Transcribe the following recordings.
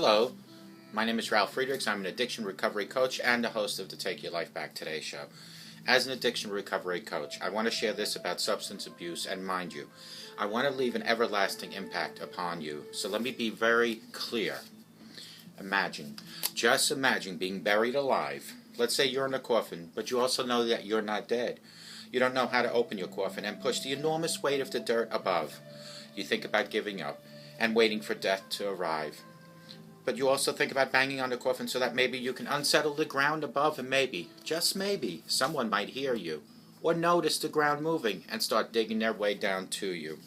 Hello, my name is Ralf Friedrichs. I'm an addiction recovery coach and the host of the Take Your Life Back Today show. As an addiction recovery coach, I want to share this about substance abuse, and mind you, I want to leave an everlasting impact upon you. So let me be very clear. Just imagine being buried alive. Let's say you're in a coffin, but you also know that you're not dead. You don't know how to open your coffin and push the enormous weight of the dirt above. You think about giving up and waiting for death to arrive. But you also think about banging on the coffin so that maybe you can unsettle the ground above, and maybe, just maybe, someone might hear you or notice the ground moving and start digging their way down to you.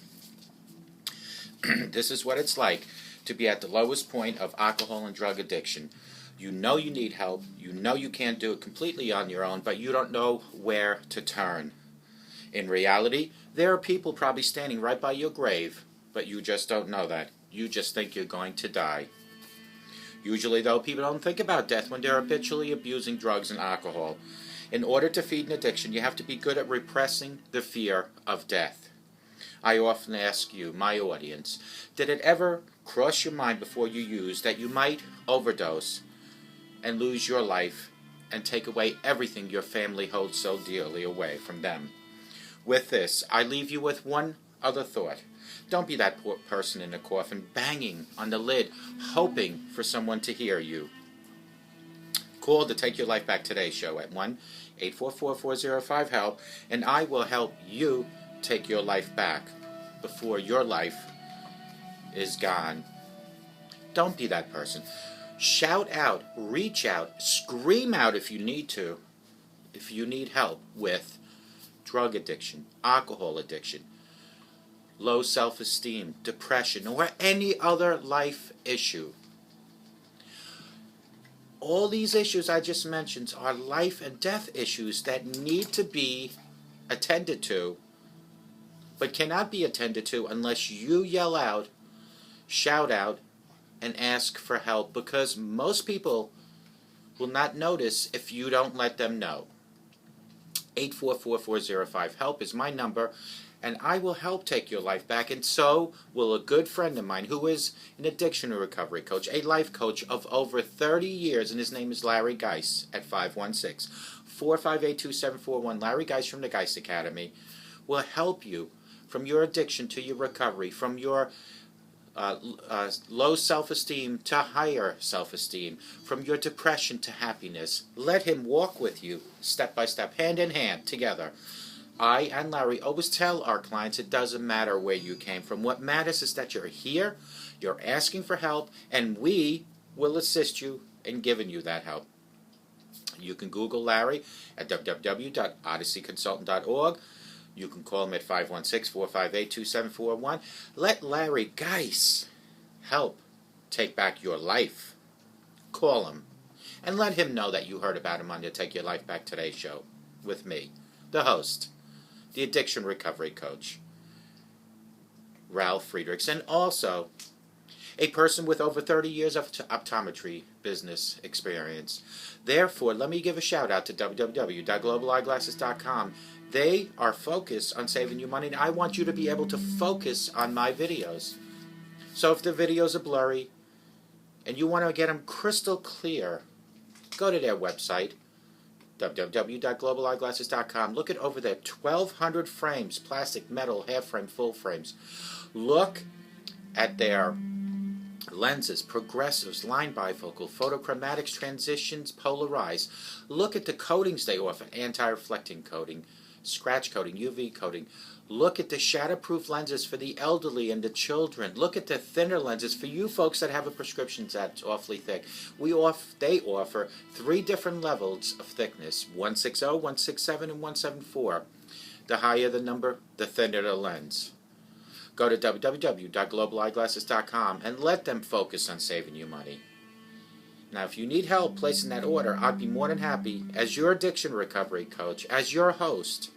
This is what it's like to be at the lowest point of alcohol and drug addiction. You know you need help, you know you can't do it completely on your own, but you don't know where to turn. In reality, there are people probably standing right by your grave, but you just don't know that. You just think you're going to die. Usually, though, people don't think about death when they're habitually abusing drugs and alcohol. In order to feed an addiction, you have to be good at repressing the fear of death. I often ask you, my audience, did it ever cross your mind before you used that you might overdose and lose your life and take away everything your family holds so dearly away from them? With this, I leave you with one other thought. Don't be that poor person in the coffin banging on the lid, hoping for someone to hear you. Call the Take Your Life Back Today show at 1-844-405-HELP, and I will help you take your life back before your life is gone. Don't be that person. Shout out, reach out, scream out if you need to, if you need help with drug addiction, alcohol addiction, low self-esteem, depression, or any other life issue. All these issues I just mentioned are life and death issues that need to be attended to, but cannot be attended to unless you yell out, shout out, and ask for help, because most people will not notice if you don't let them know. 844-405-HELP is my number, and I will help take your life back, and so will a good friend of mine who is an addiction recovery coach, a life coach of over 30 years, and his name is Larry Geis at 516-458-2741. Larry Geis from the Geis Academy will help you from your addiction to your recovery, from your low self-esteem to higher self-esteem, from your depression to happiness. Let him walk with you step by step, hand in hand, together. I and Larry always tell our clients it doesn't matter where you came from. What matters is that you're here, you're asking for help, and we will assist you in giving you that help. You can Google Larry at www.odysseyconsultant.org. You can call him at 516-458-2741. Let Larry Geis help take back your life. Call him and let him know that you heard about him on the Take Your Life Back Today show with me, the host, the addiction recovery coach, Ralf Friedrichs, and also a person with over 30 years of optometry business experience. Therefore, let me give a shout out to www.globaleyeglasses.com. They are focused on saving you money, and I want you to be able to focus on my videos. So if the videos are blurry and you want to get them crystal clear, go to their website, www.globaleyeglasses.com. Look at over there, 1,200 frames, plastic, metal, half frame, full frames. Look at their lenses, progressives, line bifocal, photochromatics, transitions, polarized. Look at the coatings they offer, anti-reflecting coating, scratch coating, UV coating. Look at the shatterproof lenses for the elderly and the children. Look at the thinner lenses for you folks that have a prescription that's awfully thick. They offer 3 different levels of thickness, 160, 167, and 174. The higher the number, the thinner the lens. Go to www.globaleyeglasses.com and let them focus on saving you money. Now, if you need help placing that order, I'd be more than happy, as your addiction recovery coach, as your host,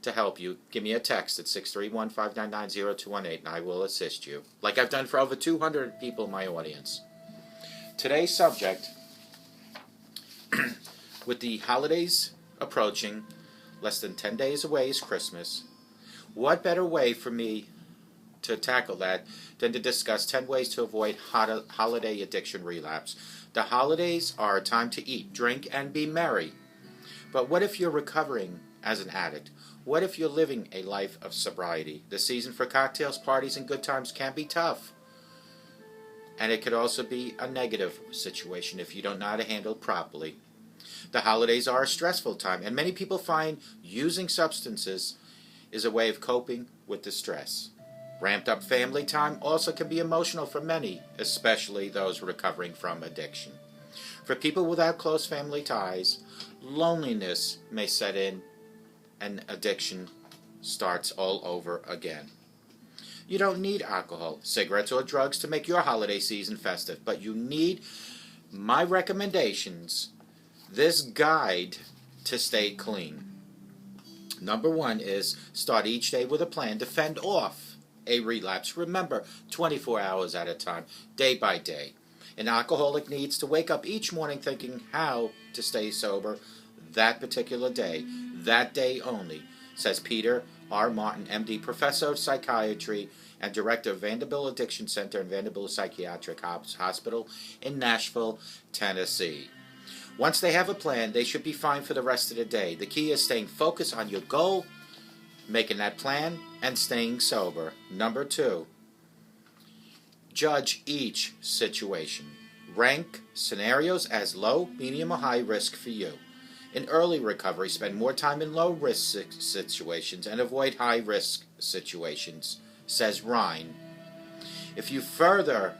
to help you. Give me a text at 631-599-0218, and I will assist you, like I've done for over 200 people in my audience. Today's subject, with the holidays approaching, less than 10 days away is Christmas. What better way for me to tackle that than to discuss 10 ways to avoid holiday addiction relapse. The holidays are a time to eat, drink, and be merry. But what if you're recovering as an addict? What if you're living a life of sobriety? The season for cocktails, parties, and good times can be tough. And it could also be a negative situation if you don't know how to handle it properly. The holidays are a stressful time, and many people find using substances is a way of coping with the stress. Ramped up family time also can be emotional for many, especially those recovering from addiction. For people without close family ties, loneliness may set in and addiction starts all over again. You don't need alcohol, cigarettes, or drugs to make your holiday season festive, but you need my recommendations, this guide to stay clean. Number 1 is start each day with a plan to fend off a relapse. Remember, 24 hours at a time, day by day. An alcoholic needs to wake up each morning thinking how to stay sober that particular day, that day only, says Peter R. Martin, MD, Professor of Psychiatry and Director of Vanderbilt Addiction Center and Vanderbilt Psychiatric Hospital in Nashville, Tennessee. Once they have a plan, they should be fine for the rest of the day. The key is staying focused on your goal, making that plan, and staying sober. Number 2, judge each situation. Rank scenarios as low, medium, or high risk for you. In early recovery, spend more time in low-risk situations and avoid high-risk situations, says Ryan. If you're further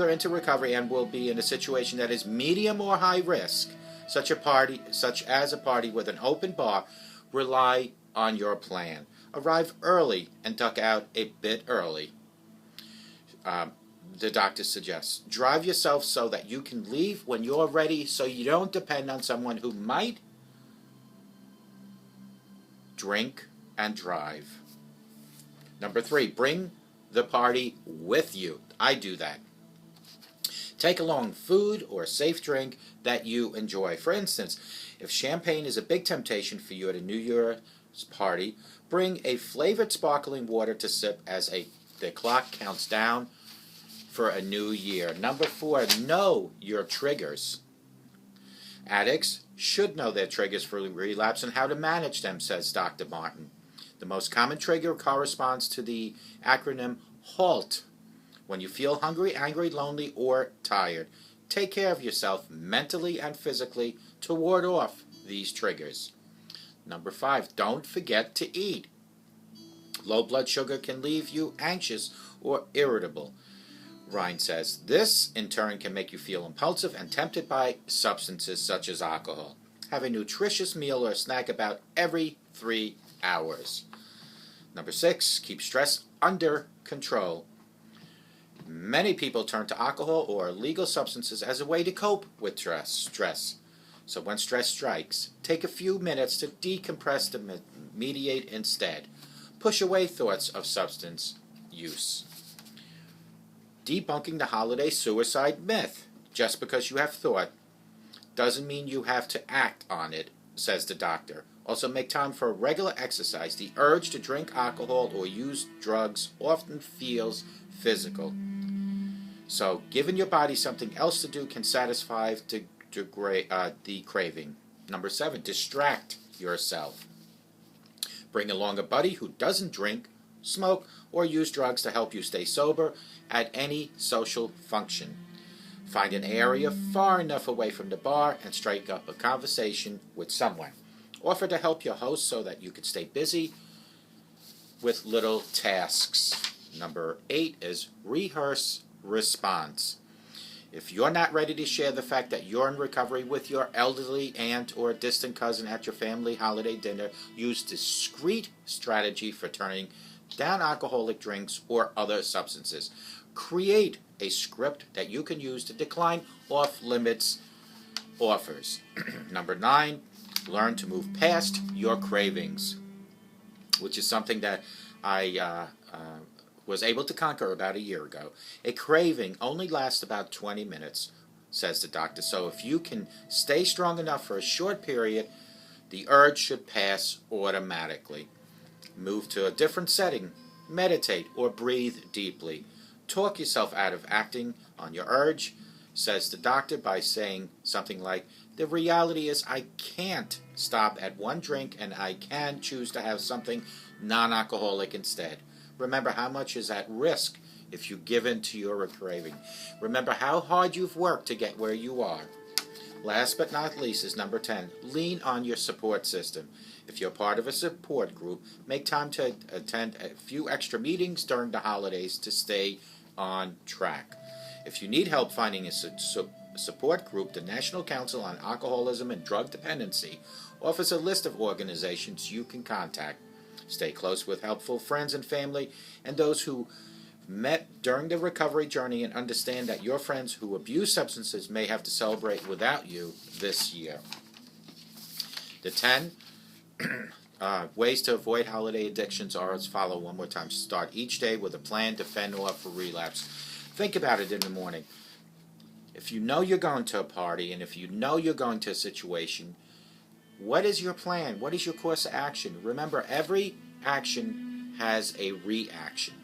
into recovery and will be in a situation that is medium or high risk, such as a party with an open bar, rely on your plan. Arrive early and duck out a bit early. The doctor suggests. Drive yourself so that you can leave when you're ready, so you don't depend on someone who might drink and drive. Number 3, bring the party with you. I do that. Take along food or safe drink that you enjoy. For instance, if champagne is a big temptation for you at a New Year's party, bring a flavored sparkling water to sip as the clock counts down for a new year. Number 4, know your triggers. Addicts should know their triggers for relapse and how to manage them, says Dr. Martin. The most common trigger corresponds to the acronym HALT. When you feel hungry, angry, lonely, or tired, take care of yourself mentally and physically to ward off these triggers. Number 5, don't forget to eat. Low blood sugar can leave you anxious or irritable. Ryan says, this in turn can make you feel impulsive and tempted by substances such as alcohol. Have a nutritious meal or a snack about every 3 hours. Number 6, keep stress under control. Many people turn to alcohol or illegal substances as a way to cope with stress. So when stress strikes, take a few minutes to decompress to mediate instead. Push away thoughts of substance use. Debunking the holiday suicide myth. Just because you have thought doesn't mean you have to act on it, says the doctor. Also, make time for regular exercise. The urge to drink alcohol or use drugs often feels physical. So, giving your body something else to do can satisfy the craving. Number 7, distract yourself. Bring along a buddy who doesn't drink, smoke, or use drugs to help you stay sober at any social function. Find an area far enough away from the bar and strike up a conversation with someone. Offer to help your host so that you can stay busy with little tasks. Number 8 is rehearse response. If you're not ready to share the fact that you're in recovery with your elderly aunt or distant cousin at your family holiday dinner, use discreet strategy for turning down alcoholic drinks or other substances. Create a script that you can use to decline off-limits offers. Number 9, learn to move past your cravings, which is something that I was able to conquer about a year ago. A craving only lasts about 20 minutes, says the doctor. So if you can stay strong enough for a short period, the urge should pass automatically. Move to a different setting meditate, or breathe deeply. Talk yourself out of acting on your urge, says the doctor, by saying something like, the reality is I can't stop at one drink and I can choose to have something non-alcoholic instead. Remember how much is at risk if you give in to your craving. Remember how hard you've worked to get where you are. Last but not least is number 10. Lean on your support system. If you're part of a support group, make time to attend a few extra meetings during the holidays to stay on track. If you need help finding a support group, the National Council on Alcoholism and Drug Dependency offers a list of organizations you can contact. Stay close with helpful friends and family and those who met during the recovery journey, and understand that your friends who abuse substances may have to celebrate without you this year. The 10 ways to avoid holiday addictions are as follow. One more time. Start each day with a plan to fend off a relapse. Think about it in the morning. If you know you're going to a party and if you know you're going to a situation, what is your plan? What is your course of action? Remember, every action has a reaction.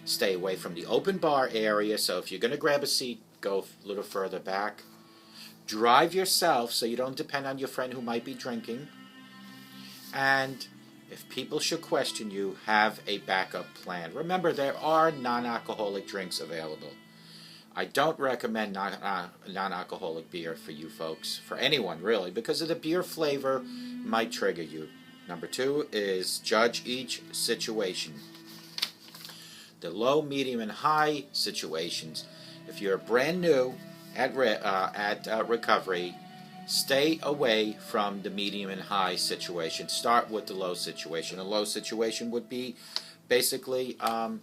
Stay away from the open bar area, so if you're going to grab a seat, go a little further back. Drive yourself so you don't depend on your friend who might be drinking. And if people should question you, have a backup plan. Remember, there are non-alcoholic drinks available. I don't recommend non-alcoholic beer for you folks, for anyone really, because of the beer flavor might trigger you. Number 2 is judge each situation. The low, medium, and high situations. If you're brand new at recovery, stay away from the medium and high situation. Start with the low situation. A low situation would be basically a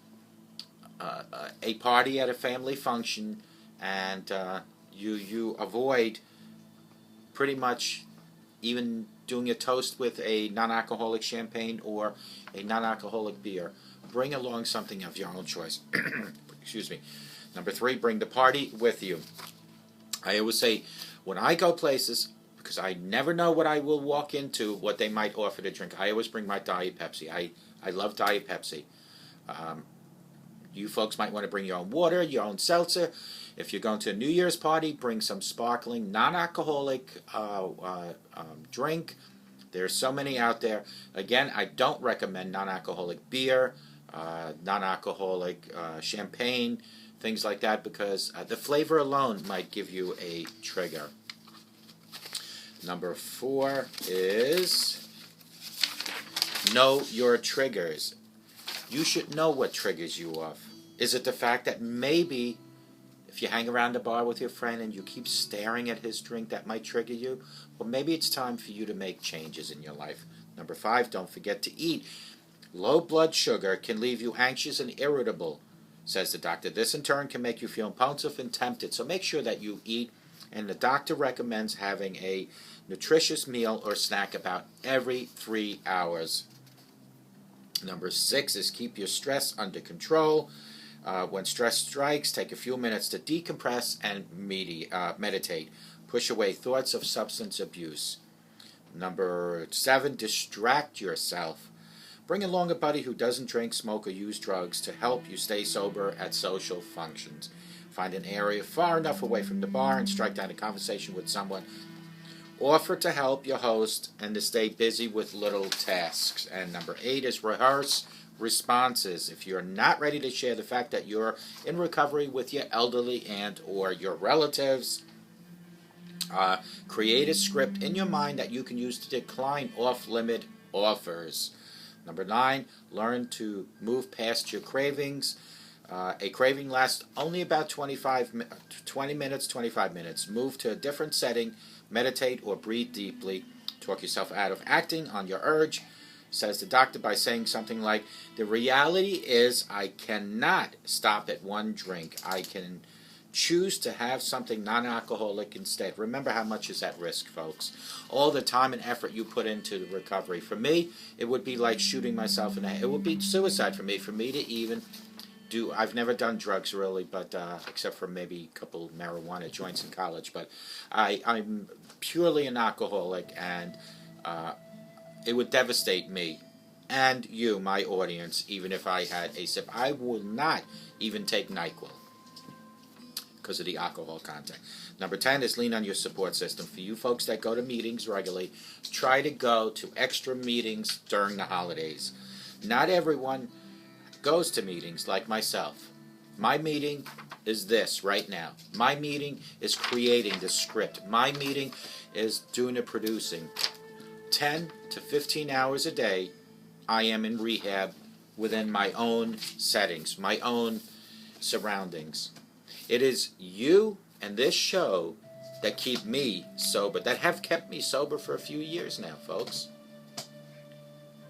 party at a family function, and you avoid pretty much even doing a toast with a non-alcoholic champagne or a non-alcoholic beer. Bring along something of your own choice. Excuse me. Number 3, bring the party with you. I always say, when I go places, because I never know what I will walk into, what they might offer to drink, I always bring my Diet Pepsi. I love Diet Pepsi. You folks might want to bring your own water, your own seltzer. If you're going to a New Year's party, bring some sparkling, non-alcoholic drink. There's so many out there. Again, I don't recommend non-alcoholic beer, non-alcoholic champagne, things like that, because the flavor alone might give you a trigger. Number 4 is know your triggers. You should know what triggers you off. Is it the fact that maybe if you hang around the bar with your friend and you keep staring at his drink, that might trigger you? Well, maybe it's time for you to make changes in your life. Number 5, don't forget to eat. Low blood sugar can leave you anxious and irritable, says the doctor. This in turn can make you feel impulsive and tempted. So make sure that you eat, and the doctor recommends having a nutritious meal or snack about every 3 hours. Number 6 is keep your stress under control. When stress strikes, take a few minutes to decompress and meditate. Push away thoughts of substance abuse. Number 7, distract yourself. Bring along a buddy who doesn't drink, smoke, or use drugs to help you stay sober at social functions. Find an area far enough away from the bar and strike down a conversation with someone. Offer to help your host and to stay busy with little tasks. And number 8 is rehearse responses. If you're not ready to share the fact that you're in recovery with your elderly and or your relatives, create a script in your mind that you can use to decline off-limit offers. Number 9, learn to move past your cravings. A craving lasts only about 20 minutes, 25 minutes. Move to a different setting, meditate, or breathe deeply. Talk yourself out of acting on your urge, says the doctor, by saying something like, the reality is I cannot stop at one drink. I can choose to have something non-alcoholic instead. Remember how much is at risk, folks. All the time and effort you put into the recovery. For me, it would be like shooting myself in the head. It would be suicide for me to even do. I've never done drugs really, but except for maybe a couple marijuana joints in college. But I'm purely an alcoholic, and it would devastate me and you, my audience, even if I had a sip. I will not even take NyQuil because of the alcohol content. Number 10 is lean on your support system. For you folks that go to meetings regularly, try to go to extra meetings during the holidays. Not everyone goes to meetings like myself. My meeting is this right now. My meeting is creating the script. My meeting is doing the producing. 10 to 15 hours a day, I am in rehab within my own settings, my own surroundings. It is you and this show that keep me sober, that have kept me sober for a few years now, folks.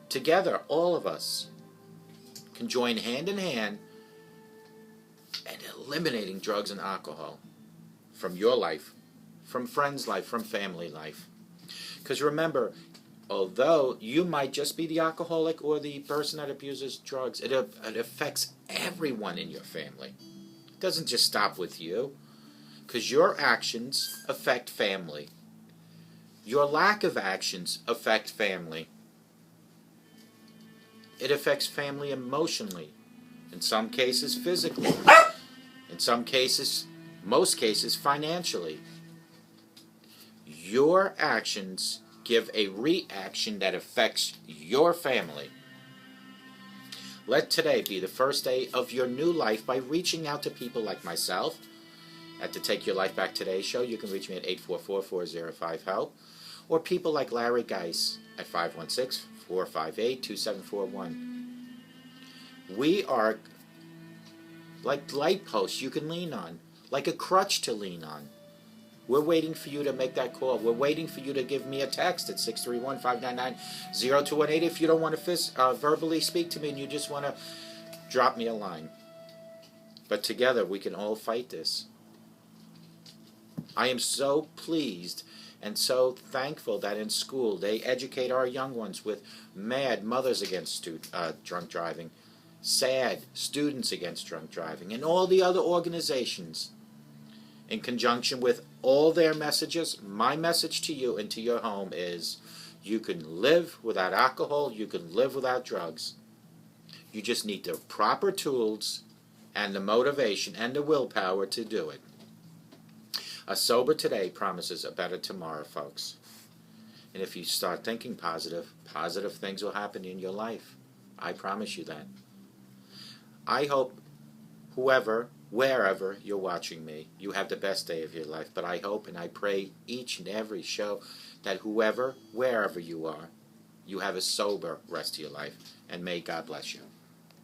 Together, all of us can join hand in hand and eliminating drugs and alcohol from your life, from friends' life, from family life. Because remember, although you might just be the alcoholic or the person that abuses drugs, it affects everyone in your family. It doesn't just stop with you, because your actions affect family. Your lack of actions affect family. It affects family emotionally, in some cases physically, in some cases, most cases financially. Your actions give a reaction that affects your family. Let today be the first day of your new life by reaching out to people like myself at the Take Your Life Back Today show. You can reach me at 844-405-HELP, or people like Larry Geis at 516-458-2741. We are like light posts you can lean on, like a crutch to lean on. We're waiting for you to make that call. We're waiting for you to give me a text at 631-599-0218 if you don't want to verbally speak to me and you just want to drop me a line. But together we can all fight this. I am so pleased and so thankful that in school they educate our young ones with MAD, Mothers Against Drunk Driving, SAD, Students Against Drunk Driving, and all the other organizations. In conjunction with all their messages, my message to you and to your home is you can live without alcohol, you can live without drugs. You just need the proper tools and the motivation and the willpower to do it. A sober today promises a better tomorrow, folks. And if you start thinking positive, positive things will happen in your life. I promise you that. I hope whoever, wherever you're watching me, you have the best day of your life. But I hope and I pray each and every show that whoever, wherever you are, you have a sober rest of your life. And may God bless you.